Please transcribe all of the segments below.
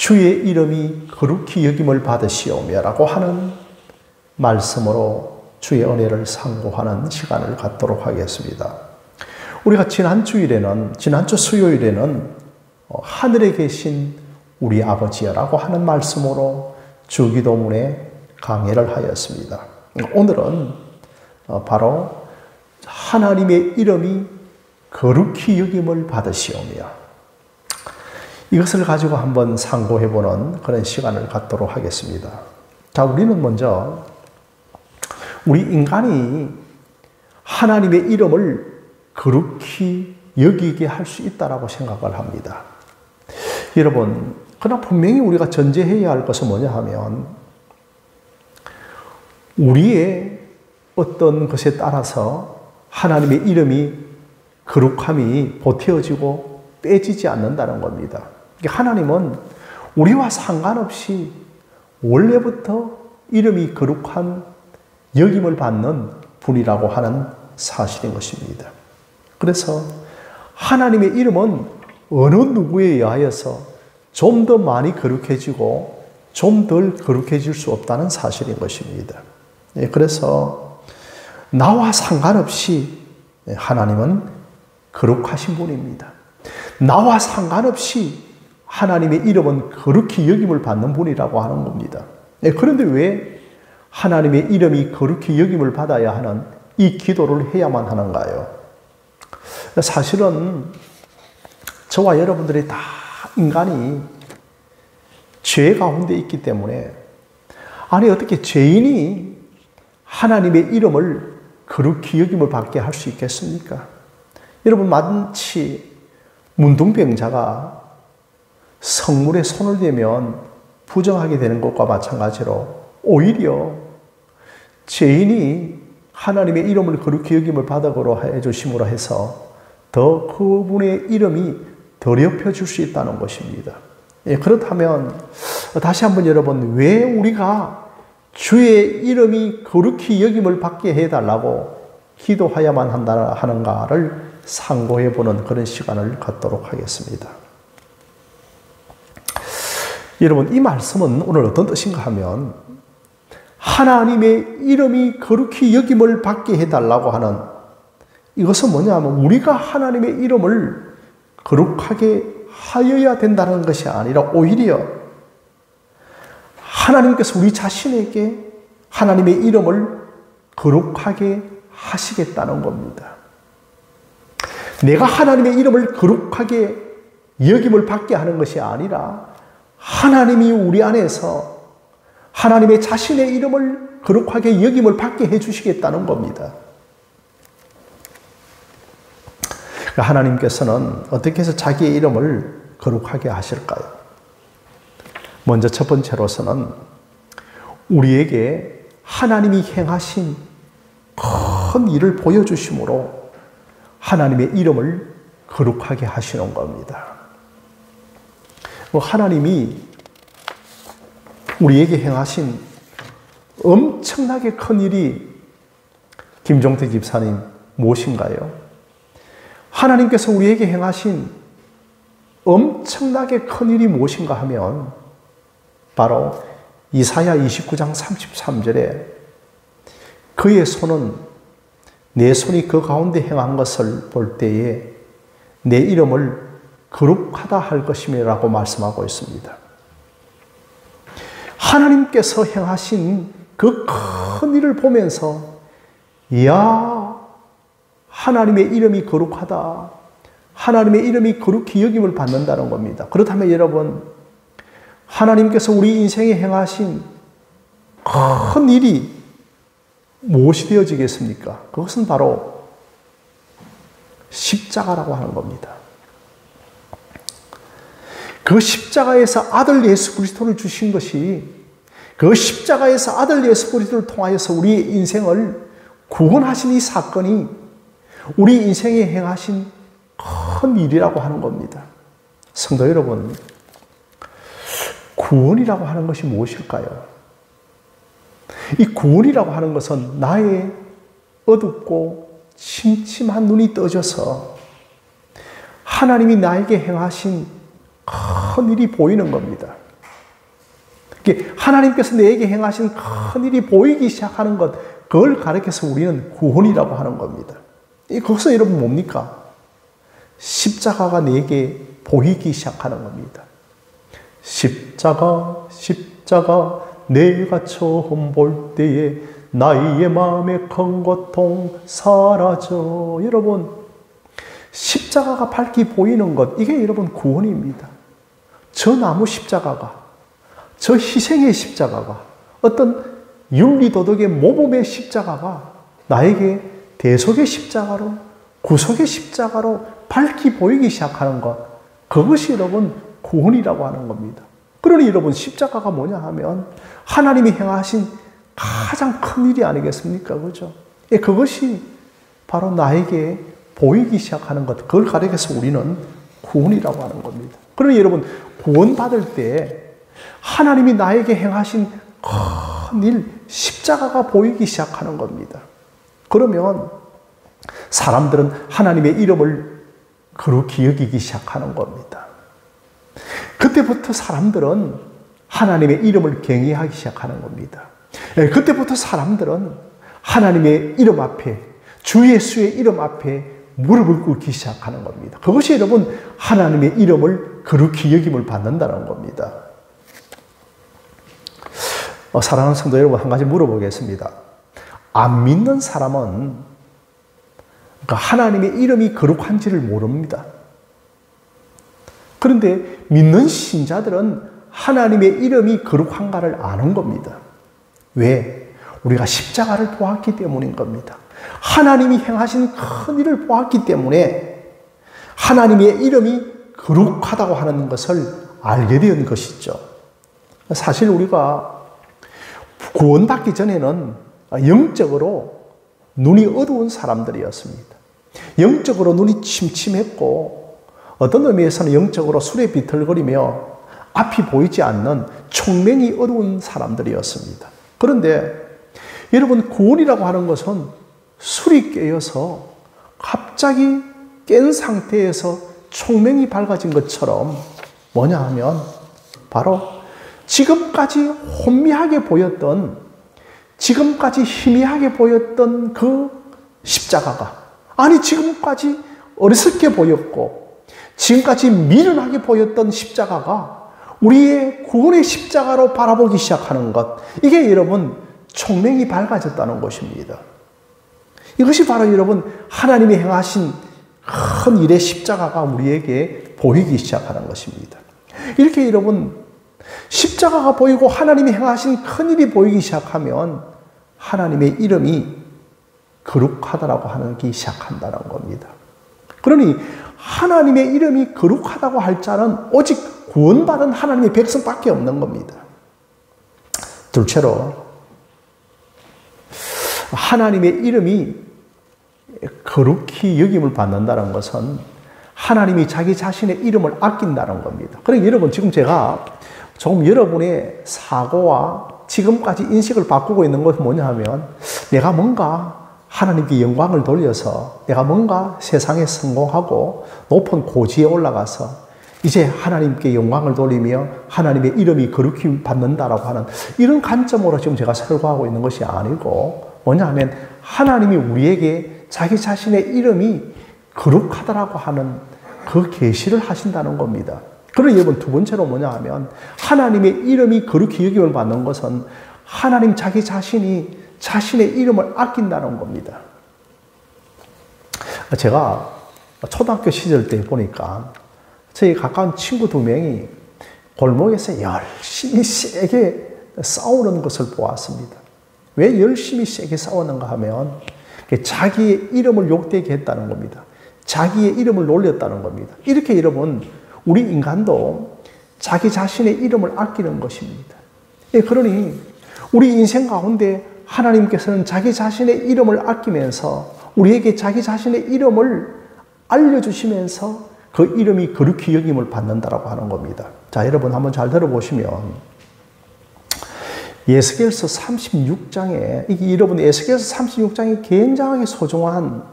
주의 이름이 거룩히 여김을 받으시오며 라고 하는 말씀으로 주의 은혜를 상고하는 시간을 갖도록 하겠습니다. 우리가 지난주 수요일에는 하늘에 계신 우리 아버지여라고 하는 말씀으로 주기도문에 강해를 하였습니다. 오늘은 바로 하나님의 이름이 거룩히 여김을 받으시오며, 이것을 가지고 한번 상고해보는 그런 시간을 갖도록 하겠습니다. 자, 우리는 먼저 우리 인간이 하나님의 이름을 거룩히 여기게 할 수 있다라고 생각을 합니다. 여러분, 그러나 분명히 우리가 전제해야 할 것은 뭐냐 하면, 우리의 어떤 것에 따라서 하나님의 이름이 거룩함이 보태어지고 빼지지 않는다는 겁니다. 하나님은 우리와 상관없이 원래부터 이름이 거룩한 여김을 받는 분이라고 하는 사실인 것입니다. 그래서 하나님의 이름은 어느 누구에 의하여서 좀 더 많이 거룩해지고 좀 덜 거룩해질 수 없다는 사실인 것입니다. 그래서 나와 상관없이 하나님은 거룩하신 분입니다. 나와 상관없이 하나님의 이름은 거룩히 여김을 받는 분이라고 하는 겁니다. 그런데 왜 하나님의 이름이 거룩히 여김을 받아야 하는 이 기도를 해야만 하는가요? 사실은 저와 여러분들이 다 인간이 죄 가운데 있기 때문에, 아니 어떻게 죄인이 하나님의 이름을 거룩히 여김을 받게 할 수 있겠습니까? 여러분, 마치 문둥병자가 성물에 손을 대면 부정하게 되는 것과 마찬가지로 오히려 죄인이 하나님의 이름을 거룩히 여김을 받으로 해주심으로 해서 더 그분의 이름이 더럽혀 줄 수 있다는 것입니다. 그렇다면 다시 한번 여러분, 왜 우리가 주의 이름이 거룩히 여김을 받게 해달라고 기도해야만 하는가를 상고해보는 그런 시간을 갖도록 하겠습니다. 여러분, 이 말씀은 오늘 어떤 뜻인가 하면, 하나님의 이름이 거룩히 여김을 받게 해달라고 하는, 이것은 뭐냐 하면 우리가 하나님의 이름을 거룩하게 하여야 된다는 것이 아니라 오히려 하나님께서 우리 자신에게 하나님의 이름을 거룩하게 하시겠다는 겁니다. 내가 하나님의 이름을 거룩하게 여김을 받게 하는 것이 아니라 하나님이 우리 안에서 하나님의 자신의 이름을 거룩하게 여김을 받게 해주시겠다는 겁니다. 하나님께서는 어떻게 해서 자기의 이름을 거룩하게 하실까요? 먼저 첫 번째로서는 우리에게 하나님이 행하신 큰 일을 보여주심으로 하나님의 이름을 거룩하게 하시는 겁니다. 하나님이 우리에게 행하신 엄청나게 큰 일이 김종태 집사님 무엇인가요? 하나님께서 우리에게 행하신 엄청나게 큰 일이 무엇인가 하면 바로 이사야 29장 33절에 그의 손은 내 손이 그 가운데 행한 것을 볼 때에 내 이름을 거룩하다 할 것임이라고 말씀하고 있습니다. 하나님께서 행하신 그 큰 일을 보면서 이야, 하나님의 이름이 거룩하다, 하나님의 이름이 거룩히 여김을 받는다는 겁니다. 그렇다면 여러분, 하나님께서 우리 인생에 행하신 큰 일이 무엇이 되어지겠습니까? 그것은 바로 십자가라고 하는 겁니다. 그 십자가에서 아들 예수 그리스도를 주신 것이, 그 십자가에서 아들 예수 그리스도를 통하여서 우리의 인생을 구원하신 이 사건이 우리 인생에 행하신 큰 일이라고 하는 겁니다. 성도 여러분, 구원이라고 하는 것이 무엇일까요? 이 구원이라고 하는 것은 나의 어둡고 침침한 눈이 떠져서 하나님이 나에게 행하신 큰 일이 보이는 겁니다. 이게 하나님께서 내게 행하신 큰 일이 보이기 시작하는 것, 그걸 가리켜서 우리는 구원이라고 하는 겁니다. 거기서 여러분 뭡니까? 십자가가 내게 보이기 시작하는 겁니다. 십자가, 십자가, 내가 처음 볼 때에 나의 마음의 큰 고통 사라져. 여러분, 십자가가 밝게 보이는 것, 이게 여러분 구원입니다. 저 나무 십자가가, 저 희생의 십자가가, 어떤 윤리도덕의 모범의 십자가가 나에게 대속의 십자가로, 구속의 십자가로 밝게 보이기 시작하는 것, 그것이 여러분 구원이라고 하는 겁니다. 그러니 여러분 십자가가 뭐냐 하면 하나님이 행하신 가장 큰 일이 아니겠습니까? 그죠? 그것이 바로 나에게 보이기 시작하는 것, 그걸 가리켜서 우리는 구원이라고 하는 겁니다. 그러니 여러분 구원받을 때 하나님이 나에게 행하신 큰 일, 십자가가 보이기 시작하는 겁니다. 그러면 사람들은 하나님의 이름을 거룩히 여기기 시작하는 겁니다. 그때부터 사람들은 하나님의 이름을 경외하기 시작하는 겁니다. 그때부터 사람들은 하나님의 이름 앞에, 주 예수의 이름 앞에 무릎을 꿇기 시작하는 겁니다. 그것이 여러분 하나님의 이름을 거룩히 여김을 받는다는 겁니다. 사랑하는 성도 여러분, 한 가지 물어보겠습니다. 안 믿는 사람은 하나님의 이름이 거룩한지를 모릅니다. 그런데 믿는 신자들은 하나님의 이름이 거룩한가를 아는 겁니다. 왜? 우리가 십자가를 보았기 때문인 겁니다. 하나님이 행하신 큰 일을 보았기 때문에 하나님의 이름이 거룩하다고 하는 것을 알게 된 것이죠. 사실 우리가 구원받기 전에는 영적으로 눈이 어두운 사람들이었습니다. 영적으로 눈이 침침했고 어떤 의미에서는 영적으로 술에 비틀거리며 앞이 보이지 않는 총명이 어두운 사람들이었습니다. 그런데 여러분 구원이라고 하는 것은 술이 깨어서 갑자기 깬 상태에서 총명이 밝아진 것처럼 뭐냐 하면 바로 지금까지 혼미하게 보였던, 지금까지 희미하게 보였던 그 십자가가, 아니 지금까지 어리석게 보였고 지금까지 미련하게 보였던 십자가가 우리의 구원의 십자가로 바라보기 시작하는 것, 이게 여러분 총명이 밝아졌다는 것입니다. 이것이 바로 여러분 하나님이 행하신 큰 일의 십자가가 우리에게 보이기 시작하는 것입니다. 이렇게 여러분 십자가가 보이고 하나님이 행하신 큰 일이 보이기 시작하면 하나님의 이름이 거룩하다라고 하기 시작한다는 겁니다. 그러니 하나님의 이름이 거룩하다고 할 자는 오직 구원받은 하나님의 백성밖에 없는 겁니다. 둘째로 하나님의 이름이 거룩히 여김을 받는다는 것은 하나님이 자기 자신의 이름을 아낀다는 겁니다. 그러니까 여러분 지금 제가 조금 여러분의 사고와 지금까지 인식을 바꾸고 있는 것은 뭐냐 하면 내가 뭔가 하나님께 영광을 돌려서 내가 뭔가 세상에 성공하고 높은 고지에 올라가서 이제 하나님께 영광을 돌리며 하나님의 이름이 거룩히 받는다라고 하는 이런 관점으로 지금 제가 설교하고 있는 것이 아니고 뭐냐 하면 하나님이 우리에게 자기 자신의 이름이 거룩하다라고 하는 그 계시를 하신다는 겁니다. 그리고 여러분 두 번째로 뭐냐 하면 하나님의 이름이 거룩히 여김을 받는 것은 하나님 자기 자신이 자신의 이름을 아낀다는 겁니다. 제가 초등학교 시절 때 보니까 저희 가까운 친구 두 명이 골목에서 열심히 세게 싸우는 것을 보았습니다. 왜 열심히 세게 싸우는가 하면 자기의 이름을 욕되게 했다는 겁니다. 자기의 이름을 놀렸다는 겁니다. 이렇게 여러분 우리 인간도 자기 자신의 이름을 아끼는 것입니다. 그러니 우리 인생 가운데 하나님께서는 자기 자신의 이름을 아끼면서 우리에게 자기 자신의 이름을 알려주시면서 그 이름이 거룩히 여김을 받는다라고 하는 겁니다. 자, 여러분 한번 잘 들어보시면 에스겔서 36장에 여러분 에스겔서 36장이 굉장히 소중한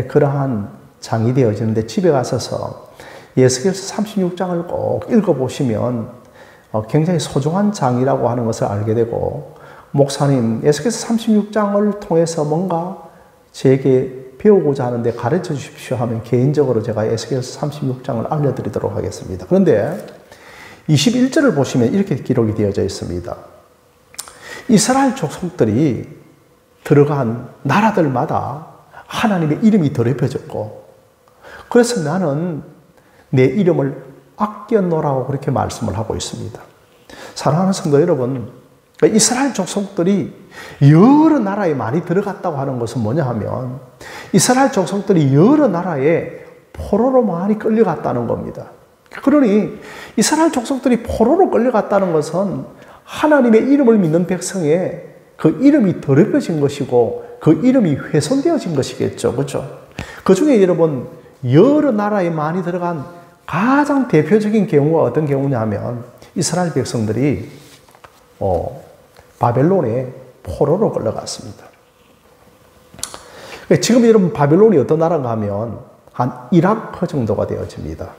그러한 장이 되어지는데 집에 가셔서 에스겔서 36장을 꼭 읽어보시면 굉장히 소중한 장이라고 하는 것을 알게 되고, 목사님, 에스겔서 36장을 통해서 뭔가 제게 배우고자 하는데 가르쳐 주십시오 하면 개인적으로 제가 에스겔서 36장을 알려드리도록 하겠습니다. 그런데 21절을 보시면 이렇게 기록이 되어져 있습니다. 이스라엘 족속들이 들어간 나라들마다 하나님의 이름이 더럽혀졌고, 그래서 나는 내 이름을 아껴놓으라고 그렇게 말씀을 하고 있습니다. 사랑하는 성도 여러분, 이스라엘 족속들이 여러 나라에 많이 들어갔다고 하는 것은 뭐냐 하면, 이스라엘 족속들이 여러 나라에 포로로 많이 끌려갔다는 겁니다. 그러니 이스라엘 족속들이 포로로 끌려갔다는 것은 하나님의 이름을 믿는 백성의 그 이름이 더럽혀진 것이고 그 이름이 훼손되어진 것이겠죠. 그렇죠? 그 중에 여러분, 여러 나라에 많이 들어간 가장 대표적인 경우가 어떤 경우냐 하면, 이스라엘 백성들이 바벨론에 포로로 끌려갔습니다. 지금 여러분, 바벨론이 어떤 나라인가 하면 한 이라크 정도가 되어집니다.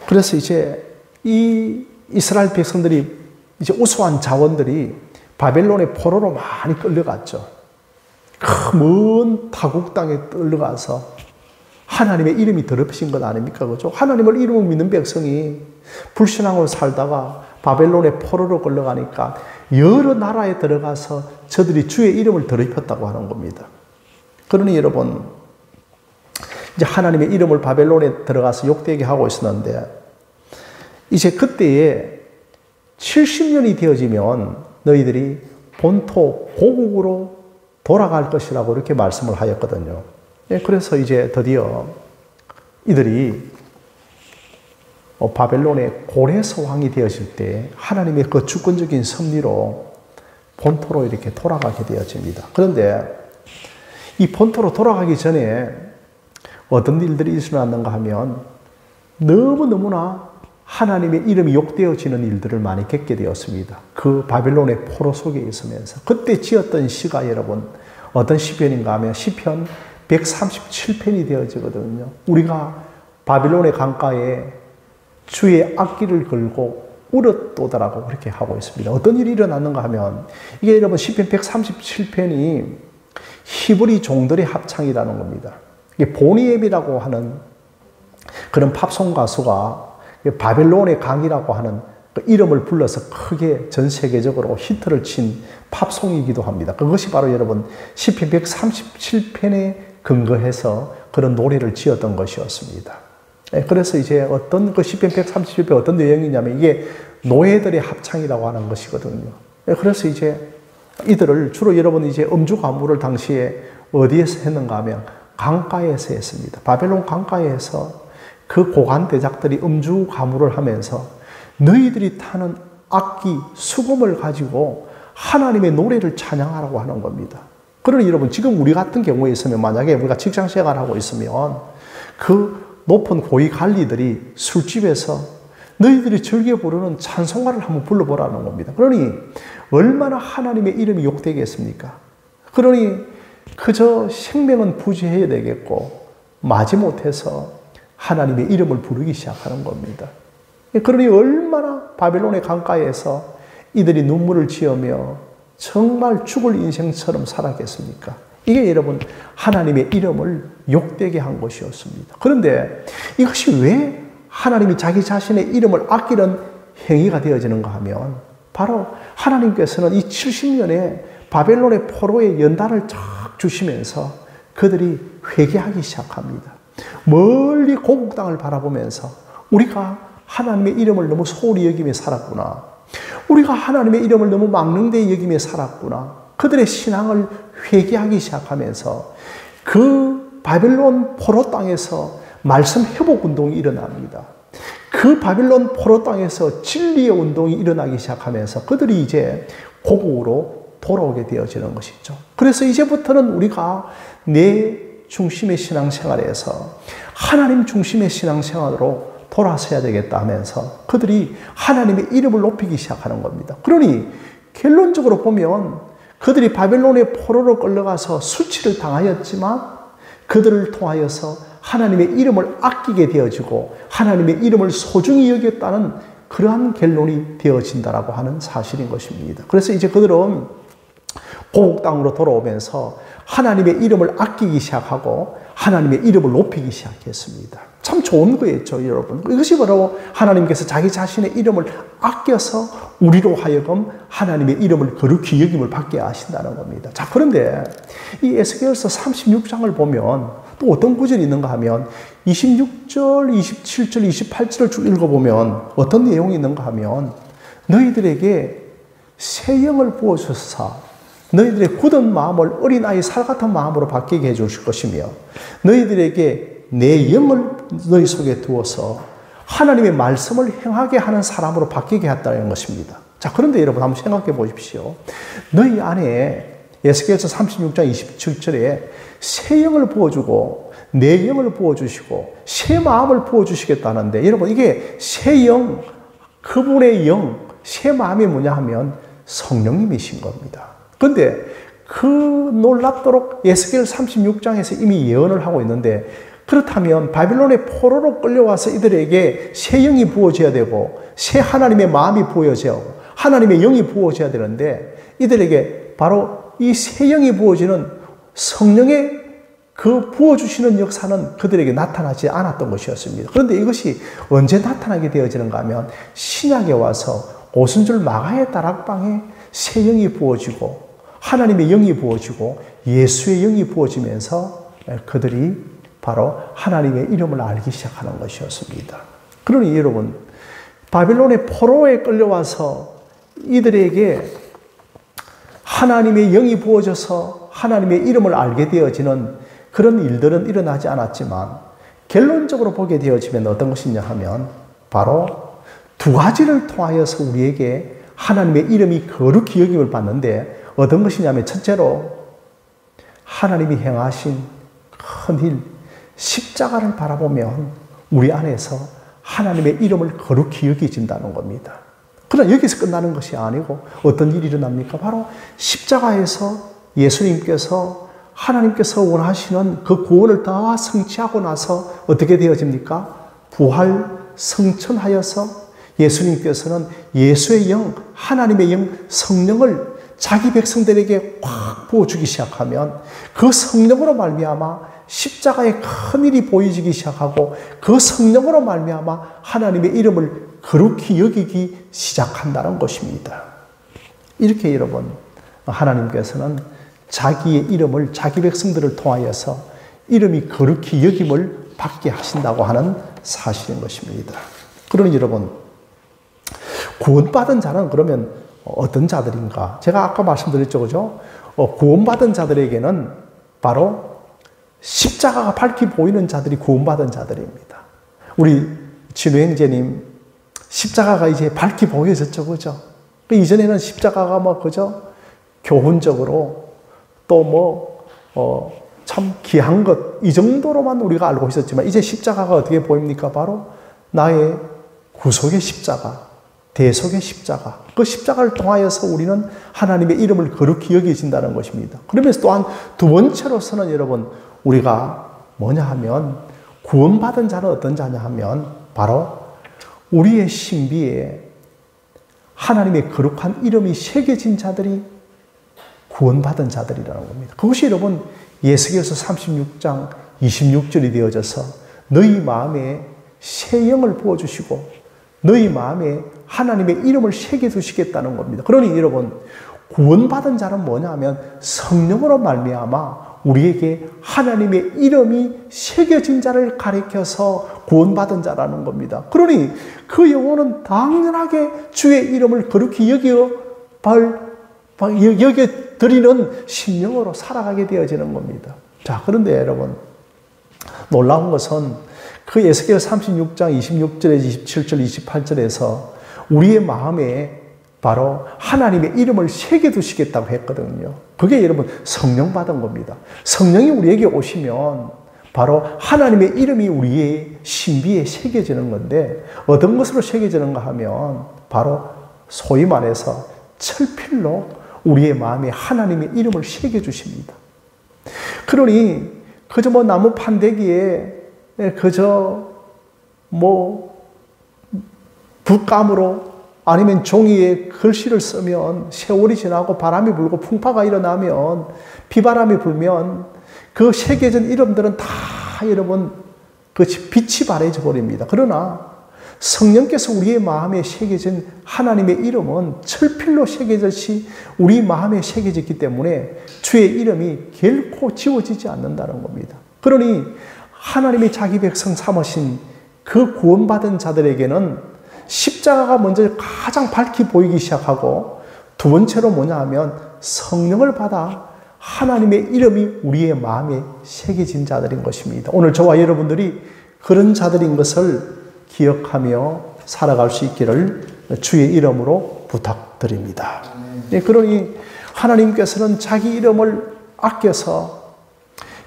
그래서 이제 이 이스라엘 백성들이 이제 우수한 자원들이 바벨론의 포로로 많이 끌려갔죠. 그 먼 타국 땅에 끌려가서 하나님의 이름이 더럽혀진 것 아닙니까? 그죠? 하나님을 이름을 믿는 백성이 불신앙으로 살다가 바벨론의 포로로 끌려가니까 여러 나라에 들어가서 저들이 주의 이름을 더럽혔다고 하는 겁니다. 그러니 여러분, 이제 하나님의 이름을 바벨론에 들어가서 욕되게 하고 있었는데, 이제 그때에 70년이 되어지면 너희들이 본토 고국으로 돌아갈 것이라고 이렇게 말씀을 하였거든요. 그래서 이제 드디어 이들이 바벨론의 고레스 왕이 되어질 때 하나님의 그 주권적인 섭리로 본토로 이렇게 돌아가게 되어집니다. 그런데 이 본토로 돌아가기 전에 어떤 일들이 일어났는가 하면, 너무너무나 하나님의 이름이 욕되어지는 일들을 많이 겪게 되었습니다. 그 바벨론의 포로 속에 있으면서. 그때 지었던 시가 여러분 어떤 시편인가 하면 시편 137편이 되어지거든요. 우리가 바벨론의 강가에 주의 악기를 걸고 울었도다라고 그렇게 하고 있습니다. 어떤 일이 일어났는가 하면, 이게 여러분 시편 137편이 히브리 종들의 합창이라는 겁니다. 이게 보니엠이라고 하는 그런 팝송 가수가 바벨론의 강이라고 하는 그 이름을 불러서 크게 전 세계적으로 히트를 친 팝송이기도 합니다. 그것이 바로 여러분 시편 137편에 근거해서 그런 노래를 지었던 것이었습니다. 그래서 이제 어떤 그 시편 137편 어떤 내용이냐면, 이게 노예들의 합창이라고 하는 것이거든요. 그래서 이제 이들을 주로 여러분 이제 음주 가무를 당시에 어디에서 했는가 하면 강가에서 했습니다. 바벨론 강가에서 그 고관 대작들이 음주 가무를 하면서 너희들이 타는 악기, 수금을 가지고 하나님의 노래를 찬양하라고 하는 겁니다. 그러니 여러분, 지금 우리 같은 경우에 있으면, 만약에 우리가 직장 생활하고 있으면 그 높은 고위 관리들이 술집에서 너희들이 즐겨 부르는 찬송가를 한번 불러보라는 겁니다. 그러니 얼마나 하나님의 이름이 욕되겠습니까? 그러니 그저 생명은 부지해야 되겠고 마지못해서 하나님의 이름을 부르기 시작하는 겁니다. 그러니 얼마나 바벨론의 강가에서 이들이 눈물을 지으며 정말 죽을 인생처럼 살았겠습니까? 이게 여러분 하나님의 이름을 욕되게 한 것이었습니다. 그런데 이것이 왜 하나님이 자기 자신의 이름을 아끼는 행위가 되어지는가 하면, 바로 하나님께서는 이 70년의 바벨론의 포로의 연단을 쫙 주시면서 그들이 회개하기 시작합니다. 멀리 고국 땅을 바라보면서 우리가 하나님의 이름을 너무 소홀히 여기며 살았구나. 우리가 하나님의 이름을 너무 망령되이 여기며 살았구나. 그들의 신앙을 회개하기 시작하면서 그 바벨론 포로 땅에서 말씀 회복 운동이 일어납니다. 그 바벨론 포로 땅에서 진리의 운동이 일어나기 시작하면서 그들이 이제 고국으로 돌아오게 되어지는 것이죠. 그래서 이제부터는 우리가 내 중심의 신앙생활에서 하나님 중심의 신앙생활로 돌아서야 되겠다 하면서 그들이 하나님의 이름을 높이기 시작하는 겁니다. 그러니 결론적으로 보면 그들이 바벨론의 포로로 끌려가서 수치를 당하였지만 그들을 통하여서 하나님의 이름을 아끼게 되어지고 하나님의 이름을 소중히 여겼다는 그러한 결론이 되어진다라고 하는 사실인 것입니다. 그래서 이제 그들은 고국 땅으로 돌아오면서 하나님의 이름을 아끼기 시작하고 하나님의 이름을 높이기 시작했습니다. 참 좋은 거였죠, 여러분. 이것이 바로 하나님께서 자기 자신의 이름을 아껴서 우리로 하여금 하나님의 이름을 거룩히 여김을 받게 하신다는 겁니다. 자, 그런데 이 에스겔서 36장을 보면 또 어떤 구절이 있는가 하면 26절, 27절, 28절을 쭉 읽어보면 어떤 내용이 있는가 하면 너희들에게 새 영을 부어주사 너희들의 굳은 마음을 어린아이 살 같은 마음으로 바뀌게 해주실 것이며 너희들에게 내 영을 너희 속에 두어서 하나님의 말씀을 행하게 하는 사람으로 바뀌게 했다는 것입니다. 자, 그런데 여러분 한번 생각해 보십시오. 너희 안에 에스겔서 36장 27절에 새 영을 부어주고 내 영을 부어주시고 새 마음을 부어주시겠다는데 여러분 이게 새 영, 그분의 영, 새 마음이 뭐냐 하면 성령님이신 겁니다. 그런데 그 놀랍도록 에스겔 36장에서 이미 예언을 하고 있는데 그렇다면 바빌론의 포로로 끌려와서 이들에게 새 영이 부어져야 되고 새 하나님의 마음이 부어져야 하고 하나님의 영이 부어져야 되는데 이들에게 바로 이 새 영이 부어지는 성령의 그 부어주시는 역사는 그들에게 나타나지 않았던 것이었습니다. 그런데 이것이 언제 나타나게 되어지는가 하면 신약에 와서 오순절 마가의 다락방에 새 영이 부어지고 하나님의 영이 부어지고 예수의 영이 부어지면서 그들이 바로 하나님의 이름을 알기 시작하는 것이었습니다. 그러니 여러분 바빌론의 포로에 끌려와서 이들에게 하나님의 영이 부어져서 하나님의 이름을 알게 되어지는 그런 일들은 일어나지 않았지만 결론적으로 보게 되어지면 어떤 것이냐 하면 바로 두 가지를 통하여서 우리에게 하나님의 이름이 거룩히 여김을 받는데 어떤 것이냐면 첫째로 하나님이 행하신 큰 일, 십자가를 바라보면 우리 안에서 하나님의 이름을 거룩히 여겨진다는 겁니다. 그러나 여기서 끝나는 것이 아니고 어떤 일이 일어납니까? 바로 십자가에서 예수님께서 하나님께서 원하시는 그 구원을 다 성취하고 나서 어떻게 되어집니까? 부활 성천하여서 예수님께서는 예수의 영, 하나님의 영, 성령을 자기 백성들에게 확 부어주기 시작하면 그 성령으로 말미암아 십자가의 큰 일이 보여지기 시작하고 그 성령으로 말미암아 하나님의 이름을 거룩히 여기기 시작한다는 것입니다. 이렇게 여러분 하나님께서는 자기의 이름을 자기 백성들을 통하여서 이름이 거룩히 여김을 받게 하신다고 하는 사실인 것입니다. 그러니 여러분 구원받은 자는 그러면 어떤 자들인가? 제가 아까 말씀드렸죠, 그죠? 구원받은 자들에게는 바로 십자가가 밝히 보이는 자들이 구원받은 자들입니다. 우리 진우 형제님 십자가가 이제 밝히 보여졌죠, 그죠? 이전에는 십자가가 그죠? 교훈적으로 또 참 귀한 것, 이 정도로만 우리가 알고 있었지만 이제 십자가가 어떻게 보입니까? 바로 나의 구속의 십자가, 대속의 십자가. 그 십자가를 통하여서 우리는 하나님의 이름을 거룩히 여겨진다는 것입니다. 그러면서 또한 두 번째로서는 여러분 우리가 뭐냐 하면 구원받은 자는 어떤 자냐 하면 바로 우리의 신비에 하나님의 거룩한 이름이 새겨진 자들이 구원받은 자들이라는 겁니다. 그것이 여러분 예수께서 36장 26절이 되어져서 너희 마음에 새 영을 부어주시고 너희 마음에 하나님의 이름을 새겨두시겠다는 겁니다. 그러니 여러분 구원받은 자는 뭐냐 하면 성령으로 말미암아 우리에게 하나님의 이름이 새겨진 자를 가리켜서 구원받은 자라는 겁니다. 그러니 그 영혼은 당연하게 주의 이름을 거룩히 여겨드리는 심령으로 살아가게 되어지는 겁니다. 자, 그런데 여러분 놀라운 것은 그 에스겔 36장 26절에 27절 28절에서 우리의 마음에 바로 하나님의 이름을 새겨두시겠다고 했거든요. 그게 여러분 성령 받은 겁니다. 성령이 우리에게 오시면 바로 하나님의 이름이 우리의 신비에 새겨지는 건데 어떤 것으로 새겨지는가 하면 바로 소위 말해서 철필로 우리의 마음에 하나님의 이름을 새겨주십니다. 그러니 그저 나무 판대기에 그저 붓감으로 아니면 종이에 글씨를 쓰면 세월이 지나고 바람이 불고 풍파가 일어나면 비바람이 불면 그 새겨진 이름들은 다 여러분 그 빛이 바래져 버립니다. 그러나 성령께서 우리의 마음에 새겨진 하나님의 이름은 철필로 새겨졌이 우리 마음에 새겨졌기 때문에 주의 이름이 결코 지워지지 않는다는 겁니다. 그러니 하나님이 자기 백성 삼으신 그 구원받은 자들에게는 십자가가 먼저 가장 밝게 보이기 시작하고 두 번째로 뭐냐 하면 성령을 받아 하나님의 이름이 우리의 마음에 새겨진 자들인 것입니다. 오늘 저와 여러분들이 그런 자들인 것을 기억하며 살아갈 수 있기를 주의 이름으로 부탁드립니다. 그러니 하나님께서는 자기 이름을 아껴서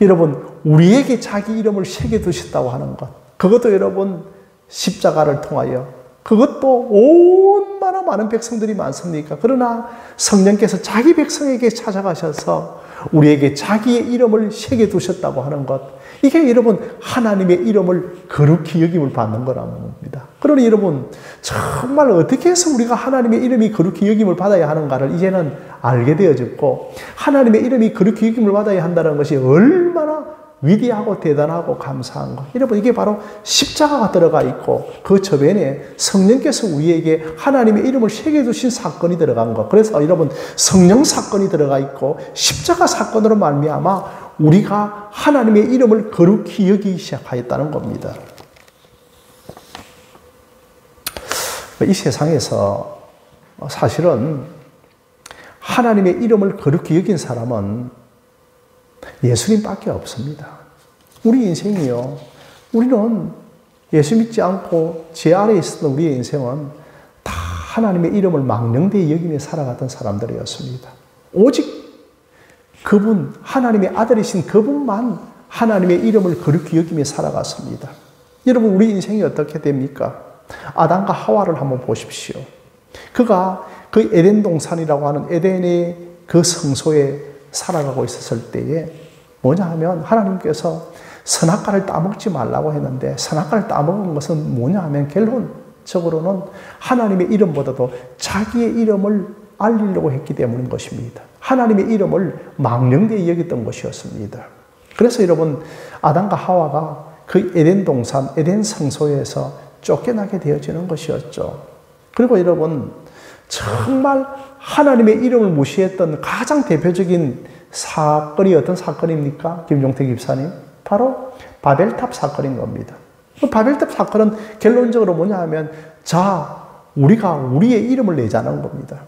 여러분 우리에게 자기 이름을 새겨두셨다고 하는 것, 그것도 여러분 십자가를 통하여, 그것도 얼마나 많은 백성들이 많습니까? 그러나 성령께서 자기 백성에게 찾아가셔서 우리에게 자기의 이름을 새겨두셨다고 하는 것, 이게 여러분 하나님의 이름을 거룩히 여김을 받는 거라는 겁니다. 그러니 여러분 정말 어떻게 해서 우리가 하나님의 이름이 거룩히 여김을 받아야 하는가를 이제는 알게 되어졌고, 하나님의 이름이 거룩히 여김을 받아야 한다는 것이 얼마나 위대하고 대단하고 감사한 것. 여러분 이게 바로 십자가가 들어가 있고 그 저변에 성령께서 우리에게 하나님의 이름을 새겨주신 사건이 들어간 것. 그래서 여러분 성령 사건이 들어가 있고 십자가 사건으로 말미암아 우리가 하나님의 이름을 거룩히 여기기 시작하였다는 겁니다. 이 세상에서 사실은 하나님의 이름을 거룩히 여긴 사람은 예수님밖에 없습니다. 우리 인생이요, 우리는 예수 믿지 않고 제 아래에 있었던 우리의 인생은 다 하나님의 이름을 망령되이 여기며 살아갔던 사람들이었습니다. 오직 그분, 하나님의 아들이신 그분만 하나님의 이름을 거룩히 여기며 살아갔습니다. 여러분 우리 인생이 어떻게 됩니까? 아담과 하와를 한번 보십시오. 그가 그 에덴 동산이라고 하는 에덴의 그 성소에 살아가고 있었을 때에 뭐냐 하면 하나님께서 선악과를 따먹지 말라고 했는데 선악과를 따먹은 것은 뭐냐 하면 결론적으로는 하나님의 이름보다도 자기의 이름을 알리려고 했기 때문인 것입니다. 하나님의 이름을 망령되이 여겼던 것이었습니다. 그래서 여러분 아담과 하와가 그 에덴 동산, 에덴 성소에서 쫓겨나게 되어지는 것이었죠. 그리고 여러분 정말 하나님의 이름을 무시했던 가장 대표적인 사건이 어떤 사건입니까? 김종태 집사님? 바로 바벨탑 사건인 겁니다. 바벨탑 사건은 결론적으로 뭐냐 하면 우리가 우리의 이름을 내자는 겁니다.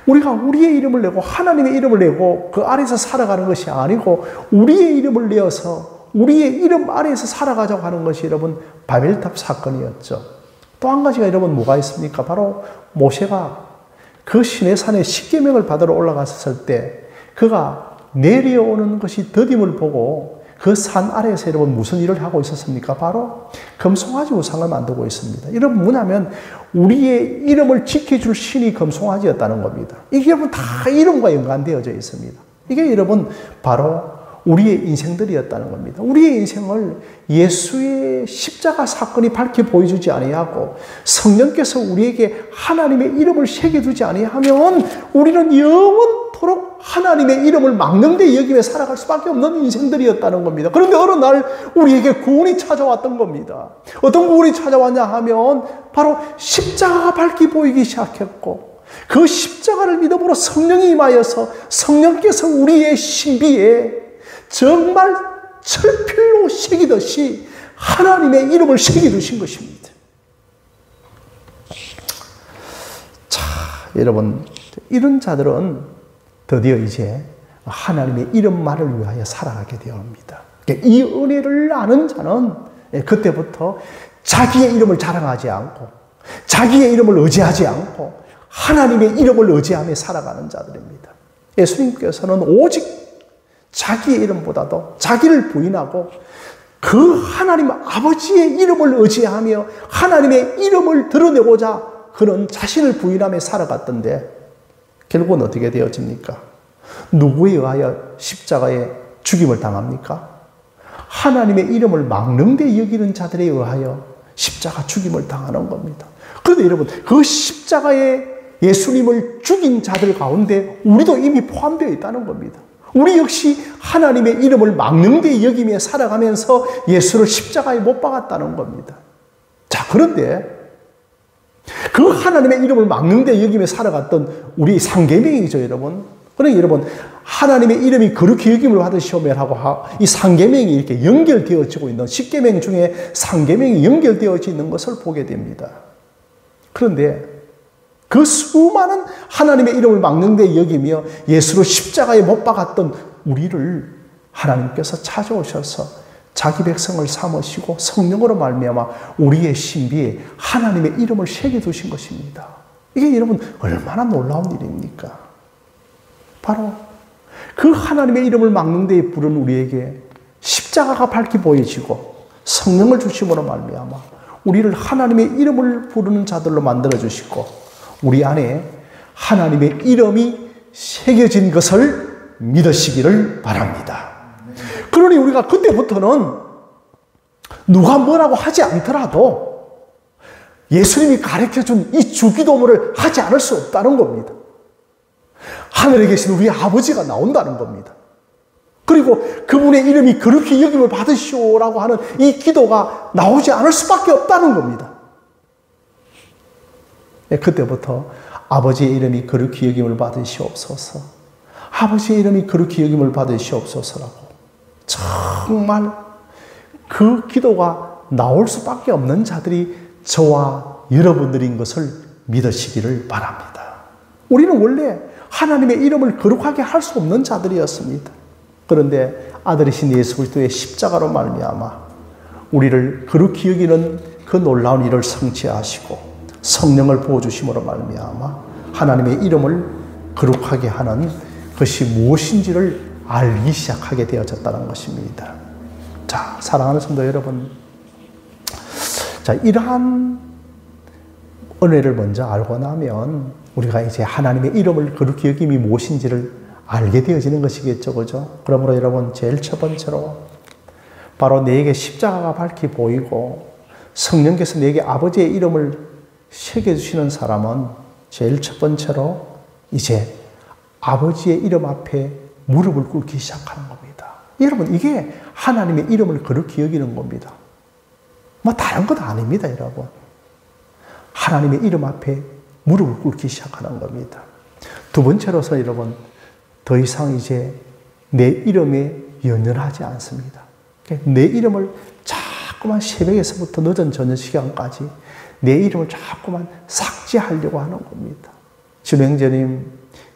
우리가 우리의 이름을 내고 하나님의 이름을 내고 그 아래에서 살아가는 것이 아니고 우리의 이름을 내어서 우리의 이름 아래에서 살아가자고 하는 것이 여러분 바벨탑 사건이었죠. 또 한 가지가 여러분 뭐가 있습니까? 바로 모세가 그 시내산에 십계명을 받으러 올라갔을 때 그가 내려오는 것이 더딤을 보고 그 산 아래에서 여러분 무슨 일을 하고 있었습니까? 바로 금송아지 우상을 만들고 있습니다. 여러분 뭐냐면 우리의 이름을 지켜줄 신이 금송아지였다는 겁니다. 이게 여러분 다 이름과 연관되어져 있습니다. 이게 여러분 바로 우리의 인생들이었다는 겁니다. 우리의 인생을 예수의 십자가 사건이 밝게 보여주지 아니하고 성령께서 우리에게 하나님의 이름을 새겨두지 아니하면 우리는 영원토록 하나님의 이름을 망령되이 여기며 살아갈 수밖에 없는 인생들이었다는 겁니다. 그런데 어느 날 우리에게 구원이 찾아왔던 겁니다. 어떤 구원이 찾아왔냐 하면 바로 십자가가 밝게 보이기 시작했고 그 십자가를 믿음으로 성령이 임하여서 성령께서 우리의 신비에 정말 철필로 새기듯이 하나님의 이름을 새겨두신 것입니다. 자, 여러분 이런 자들은 드디어 이제 하나님의 이름만을 위하여 살아가게 되옵니다. 이 은혜를 아는 자는 그때부터 자기의 이름을 자랑하지 않고 자기의 이름을 의지하지 않고 하나님의 이름을 의지하며 살아가는 자들입니다. 예수님께서는 오직 자기의 이름보다도 자기를 부인하고 그 하나님 아버지의 이름을 의지하며 하나님의 이름을 드러내고자 그는 자신을 부인하며 살아갔던데 결국은 어떻게 되어집니까? 누구에 의하여 십자가에 죽임을 당합니까? 하나님의 이름을 망령되이 여기는 자들에 의하여 십자가 죽임을 당하는 겁니다. 그런데 여러분, 그 십자가에 예수님을 죽인 자들 가운데 우리도 이미 포함되어 있다는 겁니다. 우리 역시 하나님의 이름을 망령되이 여기며 살아가면서 예수를 십자가에 못 박았다는 겁니다. 자, 그런데 그 하나님의 이름을 망령되이 여기며 살아갔던 우리 상계명이죠, 여러분. 그러니까 여러분, 하나님의 이름이 그렇게 여김을 받으시오면 하고 이 상계명이 이렇게 연결되어지고 있는, 십계명 중에 상계명이 연결되어져 있는 것을 보게 됩니다. 그런데 그 수많은 하나님의 이름을 망령되이 여기며 예수를 십자가에 못 박았던 우리를 하나님께서 찾아오셔서 자기 백성을 삼으시고 성령으로 말미암아 우리의 신비에 하나님의 이름을 새겨두신 것입니다. 이게 여러분 얼마나 놀라운 일입니까? 바로 그 하나님의 이름을 망령되이 부른 우리에게 십자가가 밝히 보여지고 성령을 주심으로 말미암아 우리를 하나님의 이름을 부르는 자들로 만들어주시고 우리 안에 하나님의 이름이 새겨진 것을 믿으시기를 바랍니다. 그러니 우리가 그때부터는 누가 뭐라고 하지 않더라도 예수님이 가르쳐준 이 주기도문을 하지 않을 수 없다는 겁니다. 하늘에 계신 우리 아버지가 나온다는 겁니다. 그리고 그분의 이름이 그렇게 여김을 받으시오라고 하는 이 기도가 나오지 않을 수밖에 없다는 겁니다. 그때부터 아버지의 이름이 그렇게 여김을 받으시옵소서, 아버지의 이름이 그렇게 여김을 받으시옵소서라고 정말 그 기도가 나올 수밖에 없는 자들이 저와 여러분들인 것을 믿으시기를 바랍니다. 우리는 원래 하나님의 이름을 거룩하게 할 수 없는 자들이었습니다. 그런데 아들이신 예수 그리스도의 십자가로 말미암아 우리를 거룩히 여기는 그 놀라운 일을 성취하시고 성령을 부어주심으로 말미암아 하나님의 이름을 거룩하게 하는 것이 무엇인지를 알기 시작하게 되어졌다는 것입니다. 자, 사랑하는 성도 여러분, 자, 이러한 은혜를 먼저 알고 나면 우리가 이제 하나님의 이름을 거룩히 여김이 무엇인지를 알게 되어지는 것이겠죠, 그죠? 그러므로 여러분, 제일 첫 번째로 바로 내게 십자가가 밝히 보이고 성령께서 내게 아버지의 이름을 새겨주시는 사람은 제일 첫 번째로 이제 아버지의 이름 앞에 무릎을 꿇기 시작하는 겁니다. 여러분, 이게 하나님의 이름을 거룩히 여기는 겁니다. 뭐 다른 것 아닙니다, 여러분. 하나님의 이름 앞에 무릎을 꿇기 시작하는 겁니다. 두 번째로서 여러분, 더 이상 이제 내 이름에 연연하지 않습니다. 내 이름을 자꾸만 새벽에서부터 늦은 저녁 시간까지 내 이름을 자꾸만 삭제하려고 하는 겁니다. 진행자님,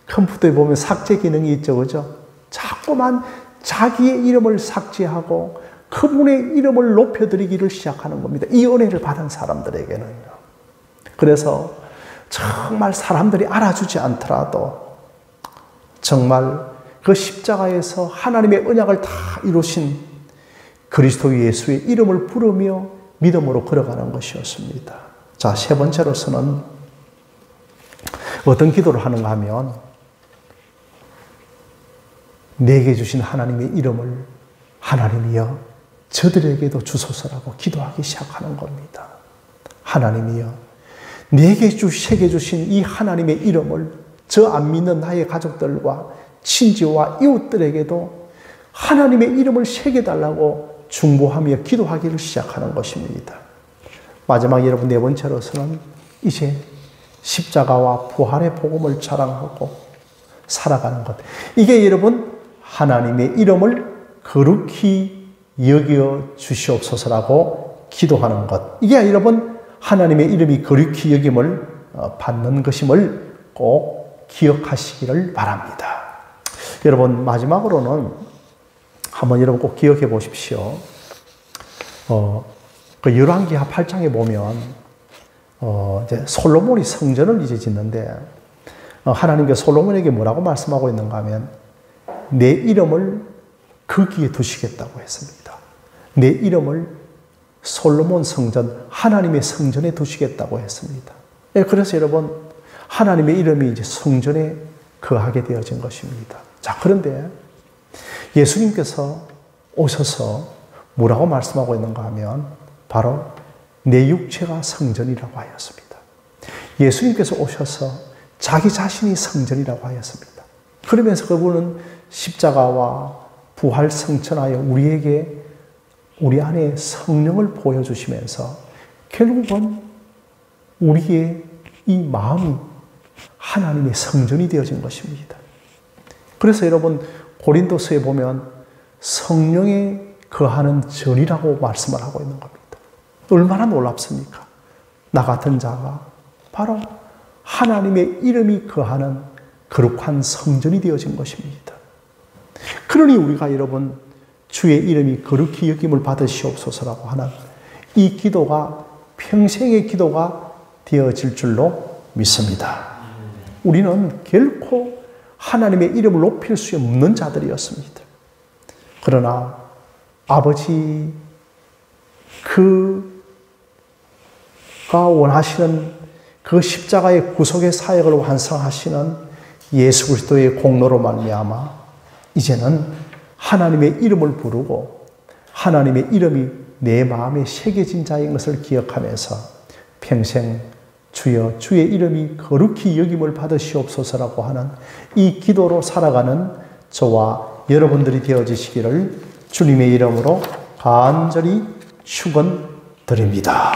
컴퓨터에 보면 삭제 기능이 있죠, 그죠? 자꾸만 자기의 이름을 삭제하고 그분의 이름을 높여드리기를 시작하는 겁니다. 이 은혜를 받은 사람들에게는요. 그래서 정말 사람들이 알아주지 않더라도 정말 그 십자가에서 하나님의 언약을 다 이루신 그리스도 예수의 이름을 부르며 믿음으로 걸어가는 것이었습니다. 자, 세 번째로서는 어떤 기도를 하는가 하면 내게 주신 하나님의 이름을 하나님이여 저들에게도 주소서라고 기도하기 시작하는 겁니다. 하나님이여 내게 새겨 주신 이 하나님의 이름을 저 안 믿는 나의 가족들과 친지와 이웃들에게도 하나님의 이름을 새겨달라고 중보하며 기도하기를 시작하는 것입니다. 마지막 여러분, 네 번째로서는 이제 십자가와 부활의 복음을 자랑하고 살아가는 것. 이게 여러분 하나님의 이름을 거룩히 여겨 주시옵소서라고 기도하는 것. 이게 여러분 하나님의 이름이 거룩히 여김을 받는 것임을 꼭 기억하시기를 바랍니다. 여러분, 마지막으로는 한번 여러분 꼭 기억해 보십시오. 그 열왕기하 8장에 보면 이제 솔로몬이 성전을 이제 짓는데 하나님께 솔로몬에게 뭐라고 말씀하고 있는가 하면 내 이름을 거기에 두시겠다고 했습니다. 내 이름을 솔로몬 성전, 하나님의 성전에 두시겠다고 했습니다. 그래서 여러분, 하나님의 이름이 이제 성전에 거하게 되어진 것입니다. 자, 그런데 예수님께서 오셔서 뭐라고 말씀하고 있는가 하면 바로 내 육체가 성전이라고 하였습니다. 예수님께서 오셔서 자기 자신이 성전이라고 하였습니다. 그러면서 그분은 십자가와 부활 성천하여 우리에게 우리 안에 성령을 보여주시면서 결국은 우리의 이 마음이 하나님의 성전이 되어진 것입니다. 그래서 여러분 고린도서에 보면 성령에 거하는 전이라고 말씀을 하고 있는 겁니다. 얼마나 놀랍습니까? 나 같은 자가 바로 하나님의 이름이 거하는 거룩한 성전이 되어진 것입니다. 그러니 우리가 여러분 주의 이름이 거룩히 여김을 받으시옵소서라고 하는 이 기도가 평생의 기도가 되어질 줄로 믿습니다. 우리는 결코 하나님의 이름을 높일 수 없는 자들이었습니다. 그러나 아버지 그가 원하시는 그 십자가의 구속의 사역을 완성하시는 예수 그리스도의 공로로 말미암아 이제는 하나님의 이름을 부르고 하나님의 이름이 내 마음에 새겨진 자인 것을 기억하면서 평생 주여 주의 이름이 거룩히 여김을 받으시옵소서라고 하는 이 기도로 살아가는 저와 여러분들이 되어지시기를 주님의 이름으로 간절히 축원드립니다.